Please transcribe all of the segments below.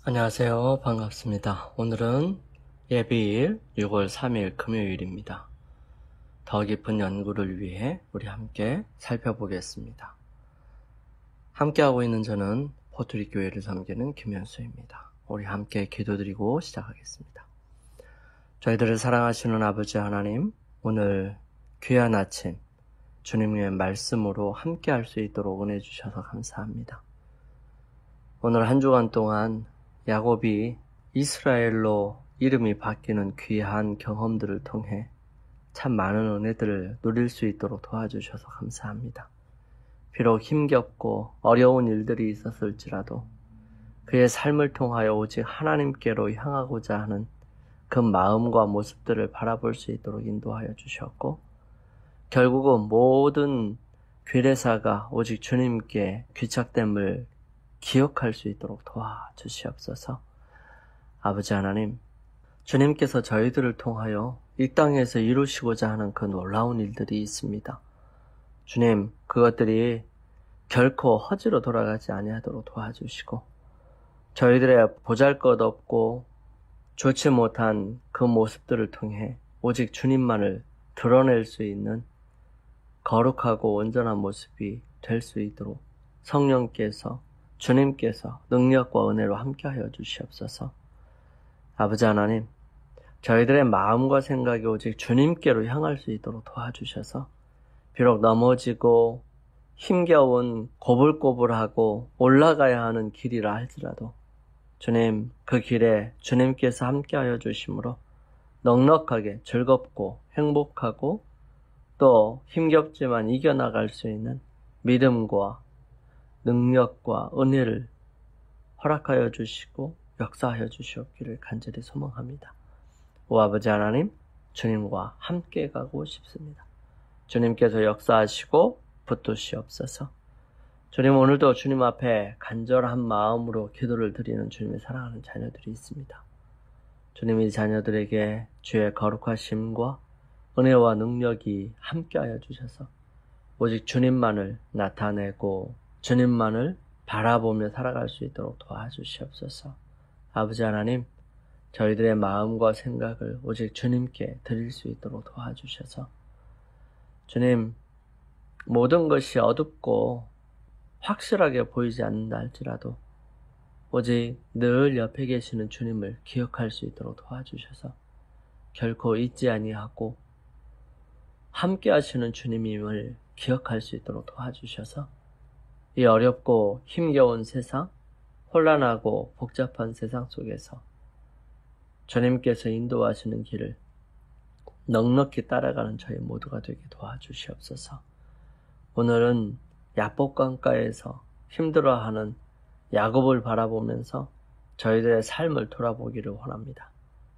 안녕하세요. 반갑습니다. 오늘은 예비일 6월 3일 금요일입니다. 더 깊은 연구를 위해 우리 함께 살펴보겠습니다. 함께하고 있는 저는 포트리 교회를 섬기는 김현수입니다. 우리 함께 기도드리고 시작하겠습니다. 저희들을 사랑하시는 아버지 하나님, 오늘 귀한 아침 주님의 말씀으로 함께할 수 있도록 은혜 주셔서 감사합니다. 오늘 한 주간 동안 야곱이 이스라엘로 이름이 바뀌는 귀한 경험들을 통해 참 많은 은혜들을 누릴 수 있도록 도와주셔서 감사합니다. 비록 힘겹고 어려운 일들이 있었을지라도 그의 삶을 통하여 오직 하나님께로 향하고자 하는 그 마음과 모습들을 바라볼 수 있도록 인도하여 주셨고, 결국은 모든 괴뢰사가 오직 주님께 귀착됨을 기억할 수 있도록 도와주시옵소서. 아버지 하나님, 주님께서 저희들을 통하여 이 땅에서 이루시고자 하는 그 놀라운 일들이 있습니다. 주님, 그것들이 결코 허지로 돌아가지 아니하도록 도와주시고, 저희들의 보잘것없고 좋지 못한 그 모습들을 통해 오직 주님만을 드러낼 수 있는 거룩하고 온전한 모습이 될 수 있도록 성령께서, 주님께서 능력과 은혜로 함께하여 주시옵소서. 아버지 하나님, 저희들의 마음과 생각이 오직 주님께로 향할 수 있도록 도와주셔서 비록 넘어지고 힘겨운 고불고불하고 올라가야 하는 길이라 할지라도 주님, 그 길에 주님께서 함께하여 주심으로 넉넉하게 즐겁고 행복하고 또 힘겹지만 이겨나갈 수 있는 믿음과 능력과 은혜를 허락하여 주시고 역사하여 주시옵기를 간절히 소망합니다. 오 아버지 하나님, 주님과 함께 가고 싶습니다. 주님께서 역사하시고 붙드시옵소서. 주님, 오늘도 주님 앞에 간절한 마음으로 기도를 드리는 주님의 사랑하는 자녀들이 있습니다. 주님, 이 자녀들에게 주의 거룩하심과 은혜와 능력이 함께하여 주셔서 오직 주님만을 나타내고 주님만을 바라보며 살아갈 수 있도록 도와주시옵소서. 아버지 하나님, 저희들의 마음과 생각을 오직 주님께 드릴 수 있도록 도와주셔서 주님, 모든 것이 어둡고 확실하게 보이지 않는다 할지라도 오직 늘 옆에 계시는 주님을 기억할 수 있도록 도와주셔서 결코 잊지 아니하고 함께 하시는 주님임을 기억할 수 있도록 도와주셔서 이 어렵고 힘겨운 세상, 혼란하고 복잡한 세상 속에서 주님께서 인도하시는 길을 넉넉히 따라가는 저희 모두가 되게 도와주시옵소서. 오늘은 야복강가에서 힘들어하는 야곱을 바라보면서 저희들의 삶을 돌아보기를 원합니다.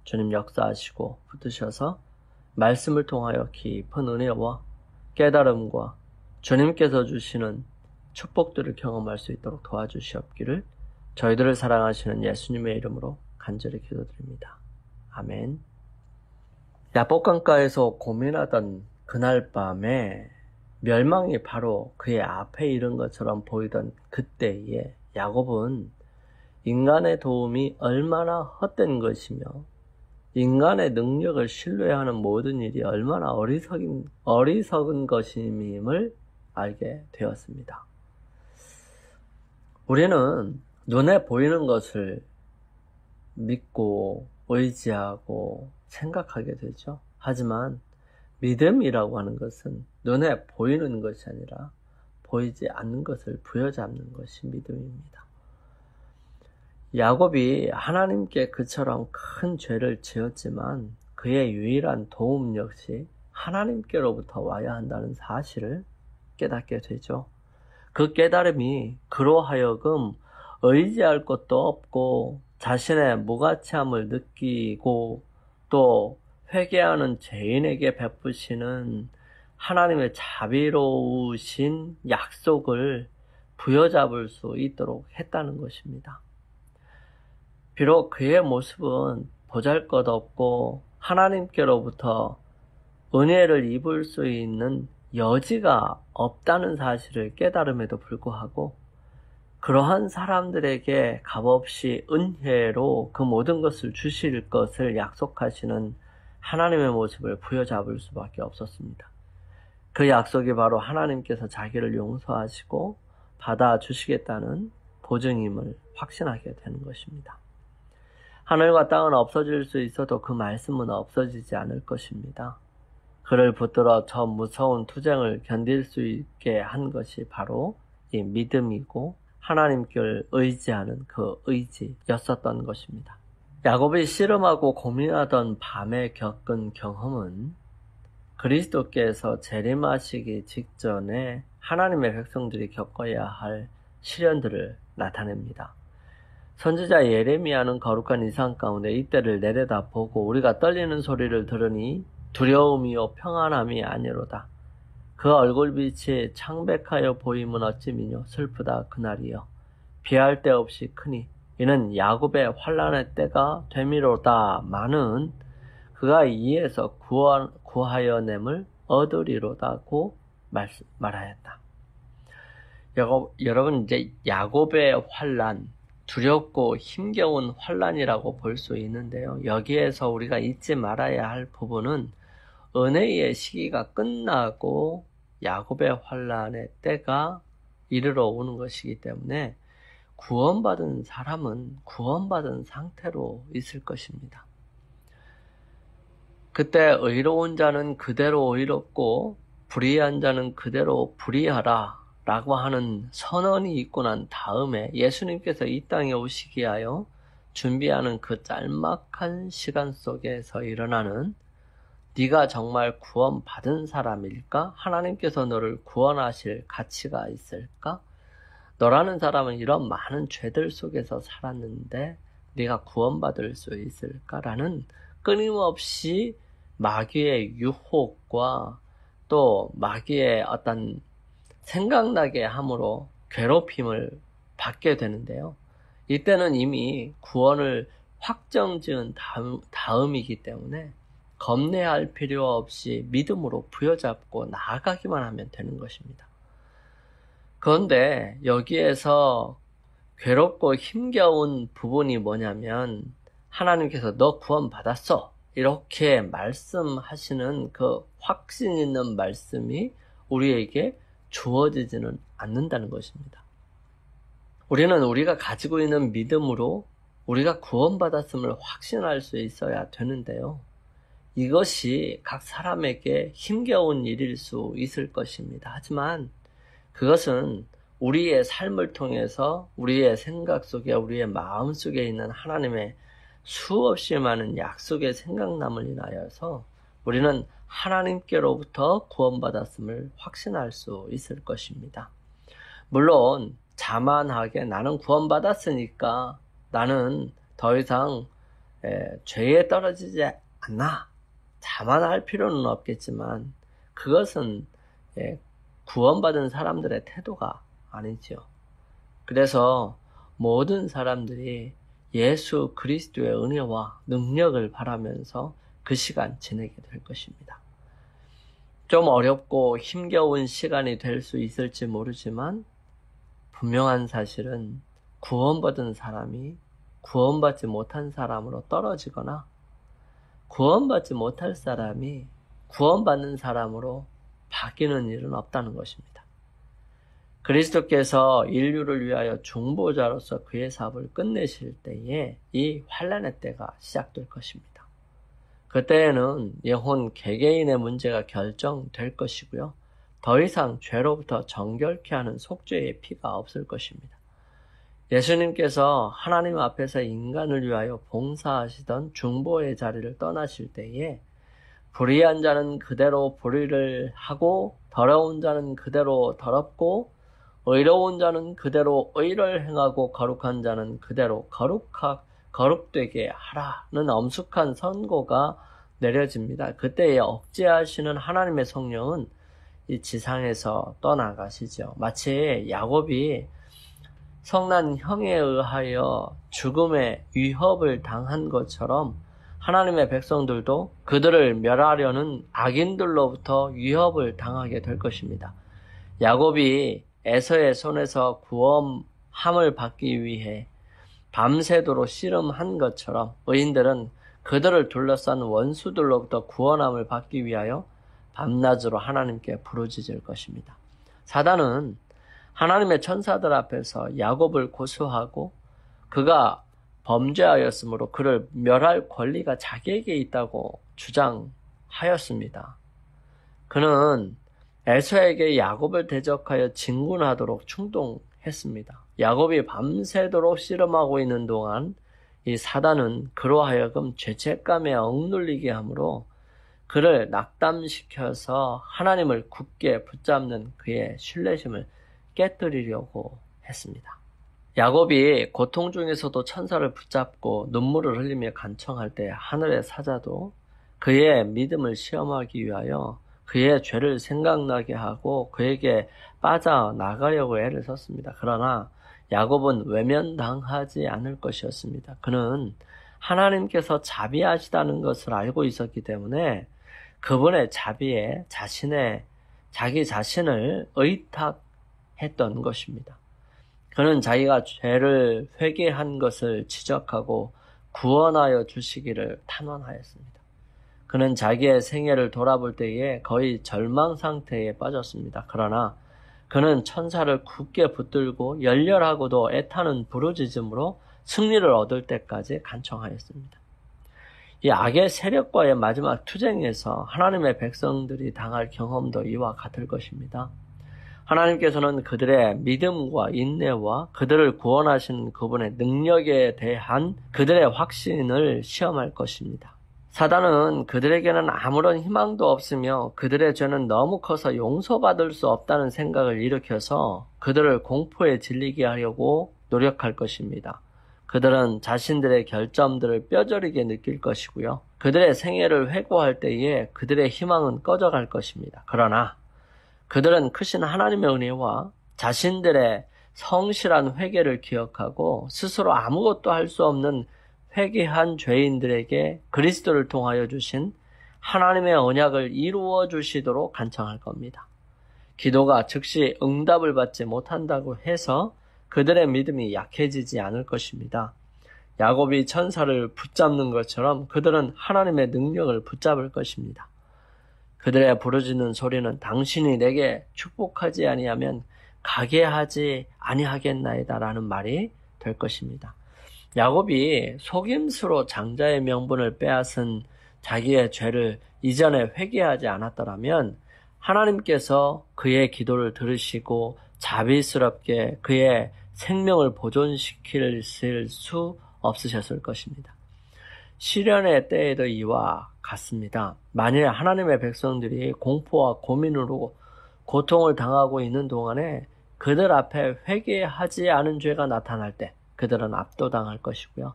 주님 역사하시고 붙드셔서 말씀을 통하여 깊은 은혜와 깨달음과 주님께서 주시는 축복들을 경험할 수 있도록 도와주시옵기를 저희들을 사랑하시는 예수님의 이름으로 간절히 기도드립니다. 아멘. 야복강가에서 고민하던 그날 밤에 멸망이 바로 그의 앞에 이른 것처럼 보이던 그때에 야곱은 인간의 도움이 얼마나 헛된 것이며 인간의 능력을 신뢰하는 모든 일이 얼마나 어리석은 것임을 알게 되었습니다. 우리는 눈에 보이는 것을 믿고 의지하고 생각하게 되죠. 하지만 믿음이라고 하는 것은 눈에 보이는 것이 아니라 보이지 않는 것을 부여잡는 것이 믿음입니다. 야곱이 하나님께 그처럼 큰 죄를 지었지만 그의 유일한 도움 역시 하나님께로부터 와야 한다는 사실을 깨닫게 되죠. 그 깨달음이 그로 하여금 의지할 것도 없고 자신의 무가치함을 느끼고 또 회개하는 죄인에게 베푸시는 하나님의 자비로우신 약속을 부여잡을 수 있도록 했다는 것입니다. 비록 그의 모습은 보잘것없고 하나님께로부터 은혜를 입을 수 있는 여지가 없다는 사실을 깨달음에도 불구하고 그러한 사람들에게 값없이 은혜로 그 모든 것을 주실 것을 약속하시는 하나님의 모습을 부여잡을 수밖에 없었습니다. 그 약속이 바로 하나님께서 자기를 용서하시고 받아주시겠다는 보증임을 확신하게 되는 것입니다. 하늘과 땅은 없어질 수 있어도 그 말씀은 없어지지 않을 것입니다. 그를 붙들어 저 무서운 투쟁을 견딜 수 있게 한 것이 바로 이 믿음이고 하나님께 의지하는 그 의지였었던 것입니다. 야곱이 씨름하고 고민하던 밤에 겪은 경험은 그리스도께서 재림하시기 직전에 하나님의 백성들이 겪어야 할 시련들을 나타냅니다. 선지자 예레미야는 거룩한 이상 가운데 이때를 내려다보고 우리가 떨리는 소리를 들으니 두려움이요 평안함이 아니로다. 그 얼굴빛이 창백하여 보임은 어찌미뇨 슬프다 그날이여. 비할 데 없이 크니 이는 야곱의 환난의 때가 되미로다. 마는 그가 이에서 구하여냄을 얻으리로다고 말하였다. 여러분 이제 야곱의 환난, 두렵고 힘겨운 환난이라고 볼 수 있는데요. 여기에서 우리가 잊지 말아야 할 부분은 은혜의 시기가 끝나고 야곱의 환난의 때가 이르러 오는 것이기 때문에 구원받은 사람은 구원받은 상태로 있을 것입니다. 그때 의로운 자는 그대로 의롭고 불의한 자는 그대로 불의하라 라고 하는 선언이 있고 난 다음에 예수님께서 이 땅에 오시기 위하여 준비하는 그 짤막한 시간 속에서 일어나는 네가 정말 구원받은 사람일까? 하나님께서 너를 구원하실 가치가 있을까? 너라는 사람은 이런 많은 죄들 속에서 살았는데 네가 구원받을 수 있을까라는 끊임없이 마귀의 유혹과 또 마귀의 어떤 생각나게 함으로 괴롭힘을 받게 되는데요. 이때는 이미 구원을 확정지은 다음이기 때문에 겁내할 필요 없이 믿음으로 부여잡고 나아가기만 하면 되는 것입니다. 그런데 여기에서 괴롭고 힘겨운 부분이 뭐냐면 하나님께서 너 구원받았어 이렇게 말씀하시는 그 확신 있는 말씀이 우리에게 주어지지는 않는다는 것입니다. 우리는 우리가 가지고 있는 믿음으로 우리가 구원받았음을 확신할 수 있어야 되는데요. 이것이 각 사람에게 힘겨운 일일 수 있을 것입니다. 하지만 그것은 우리의 삶을 통해서 우리의 생각 속에 우리의 마음 속에 있는 하나님의 수없이 많은 약속의 생각남을 인하여서 우리는 하나님께로부터 구원받았음을 확신할 수 있을 것입니다. 물론 자만하게 나는 구원받았으니까 나는 더 이상 죄에 떨어지지 않나 자만할 필요는 없겠지만 그것은 구원받은 사람들의 태도가 아니죠. 그래서 모든 사람들이 예수 그리스도의 은혜와 능력을 바라면서 그 시간 지내게 될 것입니다. 좀 어렵고 힘겨운 시간이 될 수 있을지 모르지만 분명한 사실은 구원받은 사람이 구원받지 못한 사람으로 떨어지거나 구원받지 못할 사람이 구원받는 사람으로 바뀌는 일은 없다는 것입니다. 그리스도께서 인류를 위하여 중보자로서 그의 사업을 끝내실 때에 이 환난의 때가 시작될 것입니다. 그때에는 영혼 개개인의 문제가 결정될 것이고요. 더 이상 죄로부터 정결케 하는 속죄의 피가 없을 것입니다. 예수님께서 하나님 앞에서 인간을 위하여 봉사하시던 중보의 자리를 떠나실 때에 불의한 자는 그대로 불의를 하고 더러운 자는 그대로 더럽고 의로운 자는 그대로 의를 행하고 거룩한 자는 그대로 거룩되게 하라는 엄숙한 선고가 내려집니다. 그때에 억제하시는 하나님의 성령은 이 지상에서 떠나가시죠. 마치 야곱이 성난 형에 의하여 죽음의 위협을 당한 것처럼 하나님의 백성들도 그들을 멸하려는 악인들로부터 위협을 당하게 될 것입니다. 야곱이 에서의 손에서 함을 받기 위해 밤새도록 씨름한 것처럼 의인들은 그들을 둘러싼 원수들로부터 구원함을 받기 위하여 밤낮으로 하나님께 부르짖을 것입니다. 사단은 하나님의 천사들 앞에서 야곱을 고소하고 그가 범죄하였으므로 그를 멸할 권리가 자기에게 있다고 주장하였습니다. 그는 에서에게 야곱을 대적하여 진군하도록 충동했습니다. 야곱이 밤새도록 씨름하고 있는 동안 이 사단은 그로 하여금 죄책감에 억눌리게 하므로 그를 낙담시켜서 하나님을 굳게 붙잡는 그의 신뢰심을 깨뜨리려고 했습니다. 야곱이 고통 중에서도 천사를 붙잡고 눈물을 흘리며 간청할 때 하늘의 사자도 그의 믿음을 시험하기 위하여 그의 죄를 생각나게 하고 그에게 빠져나가려고 애를 썼습니다. 그러나 야곱은 외면당하지 않을 것이었습니다. 그는 하나님께서 자비하시다는 것을 알고 있었기 때문에 그분의 자비에 자기 자신을 의탁했던 것입니다. 그는 자기가 죄를 회개한 것을 지적하고 구원하여 주시기를 탄원하였습니다. 그는 자기의 생애를 돌아볼 때에 거의 절망 상태에 빠졌습니다. 그러나 그는 천사를 굳게 붙들고 열렬하고도 애타는 부르짖음으로 승리를 얻을 때까지 간청하였습니다. 이 악의 세력과의 마지막 투쟁에서 하나님의 백성들이 당할 경험도 이와 같을 것입니다. 하나님께서는 그들의 믿음과 인내와 그들을 구원하신 그분의 능력에 대한 그들의 확신을 시험할 것입니다. 사단은 그들에게는 아무런 희망도 없으며 그들의 죄는 너무 커서 용서받을 수 없다는 생각을 일으켜서 그들을 공포에 질리게 하려고 노력할 것입니다. 그들은 자신들의 결점들을 뼈저리게 느낄 것이고요. 그들의 생애를 회고할 때에 그들의 희망은 꺼져갈 것입니다. 그러나 그들은 크신 하나님의 은혜와 자신들의 성실한 회개를 기억하고 스스로 아무것도 할 수 없는 회개한 죄인들에게 그리스도를 통하여 주신 하나님의 언약을 이루어 주시도록 간청할 겁니다. 기도가 즉시 응답을 받지 못한다고 해서 그들의 믿음이 약해지지 않을 것입니다. 야곱이 천사를 붙잡는 것처럼 그들은 하나님의 능력을 붙잡을 것입니다. 그들의 부르짖는 소리는 당신이 내게 축복하지 아니하면 가게 하지 아니하겠나이다 라는 말이 될 것입니다. 야곱이 속임수로 장자의 명분을 빼앗은 자기의 죄를 이전에 회개하지 않았더라면 하나님께서 그의 기도를 들으시고 자비스럽게 그의 생명을 보존시킬 수 없으셨을 것입니다. 시련의 때에도 이와 같습니다. 만일 하나님의 백성들이 공포와 고민으로 고통을 당하고 있는 동안에 그들 앞에 회개하지 않은 죄가 나타날 때 그들은 압도당할 것이고요.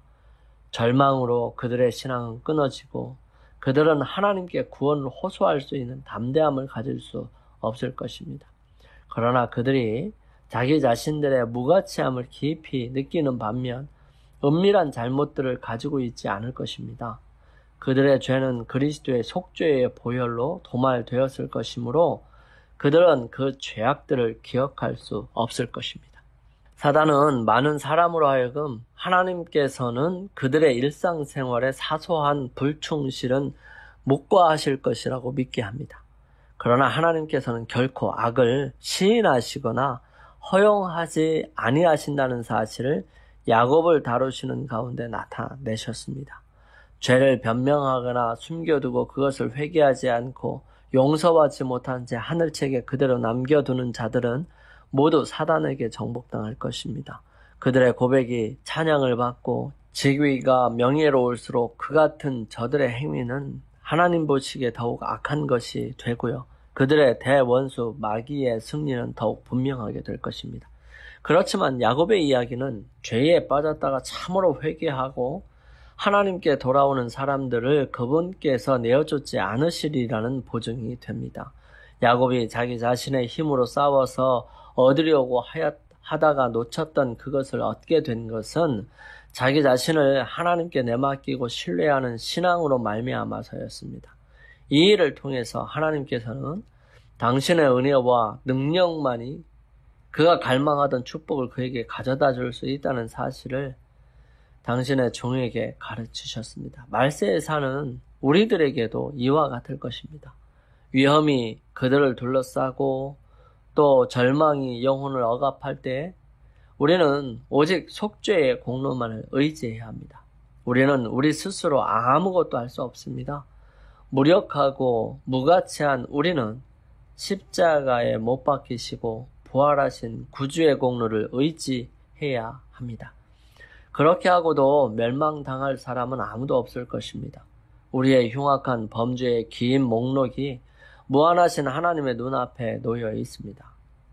절망으로 그들의 신앙은 끊어지고 그들은 하나님께 구원을 호소할 수 있는 담대함을 가질 수 없을 것입니다. 그러나 그들이 자기 자신들의 무가치함을 깊이 느끼는 반면 은밀한 잘못들을 가지고 있지 않을 것입니다. 그들의 죄는 그리스도의 속죄의 보혈로 도말되었을 것이므로 그들은 그 죄악들을 기억할 수 없을 것입니다. 사단은 많은 사람으로 하여금 하나님께서는 그들의 일상생활에 사소한 불충실은 묵과하실 것이라고 믿게 합니다. 그러나 하나님께서는 결코 악을 시인하시거나 허용하지 아니하신다는 사실을 야곱을 다루시는 가운데 나타내셨습니다. 죄를 변명하거나 숨겨두고 그것을 회개하지 않고 용서받지 못한 채 하늘책에 그대로 남겨두는 자들은 모두 사단에게 정복당할 것입니다. 그들의 고백이 찬양을 받고 직위가 명예로울수록 그 같은 저들의 행위는 하나님 보시기에 더욱 악한 것이 되고요. 그들의 대원수 마귀의 승리는 더욱 분명하게 될 것입니다. 그렇지만 야곱의 이야기는 죄에 빠졌다가 참으로 회개하고 하나님께 돌아오는 사람들을 그분께서 내어쫓지 않으시리라는 보증이 됩니다. 야곱이 자기 자신의 힘으로 싸워서 얻으려고 하다가 놓쳤던 그것을 얻게 된 것은 자기 자신을 하나님께 내맡기고 신뢰하는 신앙으로 말미암아서였습니다. 이 일을 통해서 하나님께서는 당신의 은혜와 능력만이 그가 갈망하던 축복을 그에게 가져다 줄 수 있다는 사실을 당신의 종에게 가르치셨습니다. 말세의 산은 우리들에게도 이와 같을 것입니다. 위험이 그들을 둘러싸고 또 절망이 영혼을 억압할 때 우리는 오직 속죄의 공로만을 의지해야 합니다. 우리는 우리 스스로 아무것도 할 수 없습니다. 무력하고 무가치한 우리는 십자가에 못 박히시고 부활하신 구주의 공로를 의지해야 합니다. 그렇게 하고도 멸망당할 사람은 아무도 없을 것입니다. 우리의 흉악한 범죄의 긴 목록이 무한하신 하나님의 눈앞에 놓여 있습니다.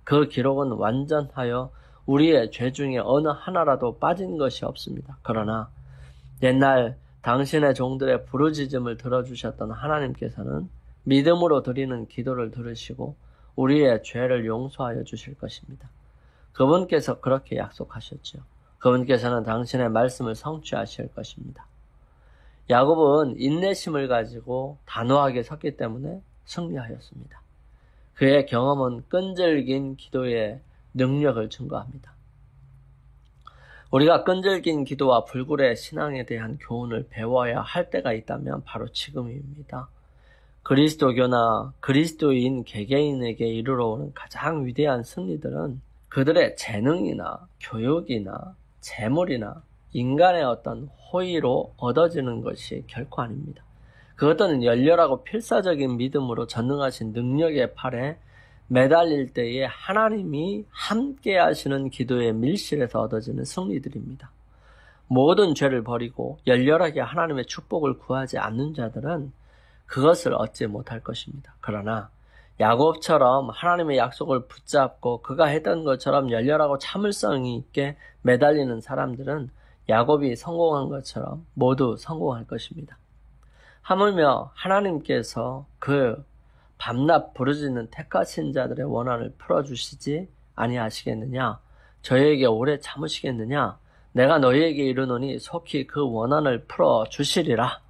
그 기록은 완전하여 우리의 죄 중에 어느 하나라도 빠진 것이 없습니다. 그러나 옛날 당신의 종들의 부르짖음을 들어주셨던 하나님께서는 믿음으로 드리는 기도를 들으시고 우리의 죄를 용서하여 주실 것입니다. 그분께서 그렇게 약속하셨죠. 그분께서는 당신의 말씀을 성취하실 것입니다. 야곱은 인내심을 가지고 단호하게 섰기 때문에 승리하였습니다. 그의 경험은 끈질긴 기도의 능력을 증거합니다. 우리가 끈질긴 기도와 불굴의 신앙에 대한 교훈을 배워야 할 때가 있다면 바로 지금입니다. 그리스도교나 그리스도인 개개인에게 이르러 오는 가장 위대한 승리들은 그들의 재능이나 교육이나 재물이나 인간의 어떤 호의로 얻어지는 것이 결코 아닙니다. 그것들은 열렬하고 필사적인 믿음으로 전능하신 능력의 팔에 매달릴 때에 하나님이 함께 하시는 기도의 밀실에서 얻어지는 승리들입니다. 모든 죄를 버리고 열렬하게 하나님의 축복을 구하지 않는 자들은 그것을 얻지 못할 것입니다. 그러나 야곱처럼 하나님의 약속을 붙잡고 그가 했던 것처럼 열렬하고 참을성 있게 매달리는 사람들은 야곱이 성공한 것처럼 모두 성공할 것입니다. 하물며 하나님께서 그 밤낮 부르짖는 택하신 자들의 원한을 풀어주시지 아니하시겠느냐? 저희에게 오래 참으시겠느냐? 내가 너희에게 이르노니 속히 그 원한을 풀어주시리라.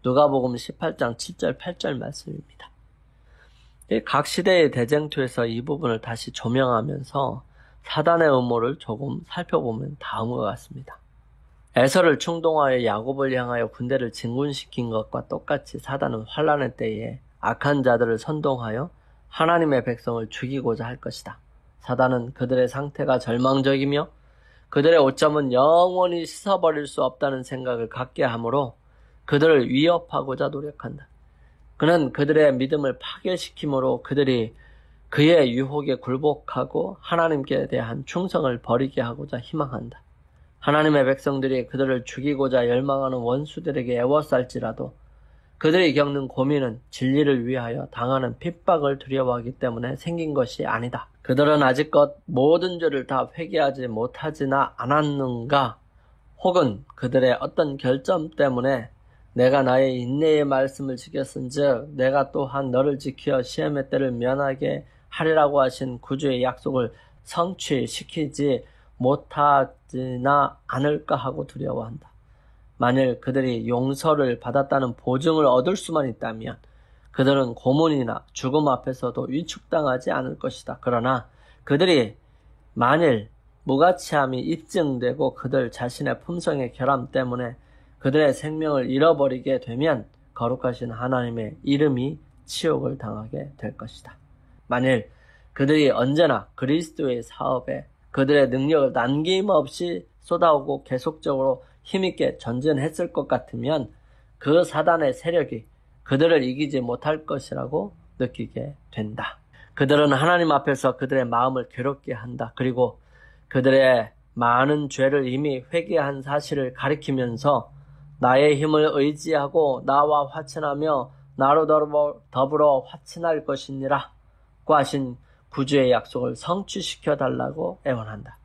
누가복음 18장 7절 8절 말씀입니다. 각 시대의 대쟁투에서 이 부분을 다시 조명하면서 사단의 음모를 조금 살펴보면 다음과 같습니다. 에서를 충동하여 야곱을 향하여 군대를 진군시킨 것과 똑같이 사단은 환난의 때에 악한 자들을 선동하여 하나님의 백성을 죽이고자 할 것이다. 사단은 그들의 상태가 절망적이며 그들의 오점은 영원히 씻어버릴 수 없다는 생각을 갖게 하므로 그들을 위협하고자 노력한다. 그는 그들의 믿음을 파괴시키므로 그들이 그의 유혹에 굴복하고 하나님께 대한 충성을 버리게 하고자 희망한다. 하나님의 백성들이 그들을 죽이고자 열망하는 원수들에게 애워쌀지라도 그들이 겪는 고민은 진리를 위하여 당하는 핍박을 두려워하기 때문에 생긴 것이 아니다. 그들은 아직껏 모든 죄를 다 회개하지 못하지나 않았는가? 혹은 그들의 어떤 결점 때문에 내가 나의 인내의 말씀을 지켰은즉 내가 또한 너를 지켜 시험의 때를 면하게 하리라고 하신 구주의 약속을 성취시키지 못하지나 않을까 하고 두려워한다. 만일 그들이 용서를 받았다는 보증을 얻을 수만 있다면 그들은 고문이나 죽음 앞에서도 위축당하지 않을 것이다. 그러나 그들이 만일 무가치함이 입증되고 그들 자신의 품성의 결함 때문에 그들의 생명을 잃어버리게 되면 거룩하신 하나님의 이름이 치욕을 당하게 될 것이다. 만일 그들이 언제나 그리스도의 사업에 그들의 능력을 남김없이 쏟아오고 계속적으로 힘있게 전진했을 것 같으면 그 사단의 세력이 그들을 이기지 못할 것이라고 느끼게 된다. 그들은 하나님 앞에서 그들의 마음을 괴롭게 한다. 그리고 그들의 많은 죄를 이미 회개한 사실을 가리키면서 나의 힘을 의지하고 나와 화친하며 나로 더불어 화친할 것이니라 고 하신 구주의 약속을 성취시켜 달라고 애원한다.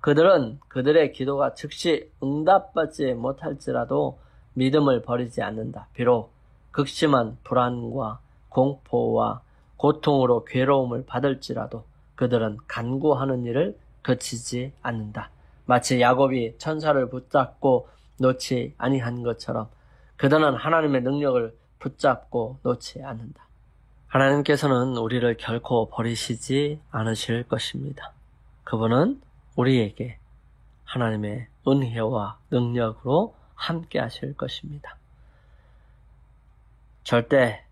그들은 그들의 기도가 즉시 응답받지 못할지라도 믿음을 버리지 않는다. 비록 극심한 불안과 공포와 고통으로 괴로움을 받을지라도 그들은 간구하는 일을 그치지 않는다. 마치 야곱이 천사를 붙잡고 놓지 아니한 것처럼 그들은 하나님의 능력을 붙잡고 놓지 않는다. 하나님께서는 우리를 결코 버리시지 않으실 것입니다. 그분은 우리에게 하나님의 은혜와 능력으로 함께 하실 것입니다. 절대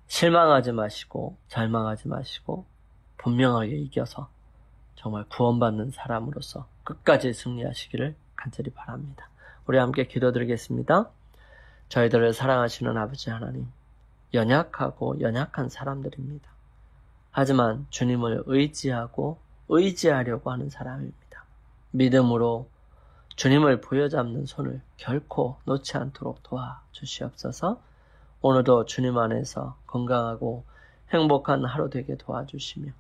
실망하지 마시고 절망하지 마시고 분명하게 이겨서 정말 구원받는 사람으로서 끝까지 승리하시기를 간절히 바랍니다. 우리 함께 기도드리겠습니다. 저희들을 사랑하시는 아버지 하나님, 연약하고 연약한 사람들입니다. 하지만 주님을 의지하려고 하는 사람입니다. 믿음으로 주님을 부여잡는 손을 결코 놓지 않도록 도와주시옵소서. 오늘도 주님 안에서 건강하고 행복한 하루 되게 도와주시며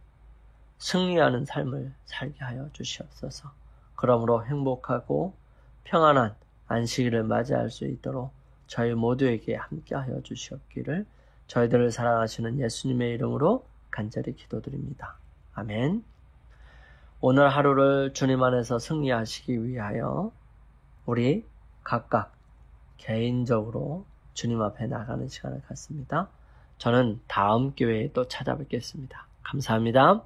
승리하는 삶을 살게 하여 주시옵소서. 그러므로 행복하고 평안한 안식일을 맞이할 수 있도록 저희 모두에게 함께하여 주시옵기를 저희들을 사랑하시는 예수님의 이름으로 간절히 기도드립니다. 아멘. 오늘 하루를 주님 안에서 승리하시기 위하여 우리 각각 개인적으로 주님 앞에 나가는 시간을 갖습니다. 저는 다음 기회에 또 찾아뵙겠습니다. 감사합니다.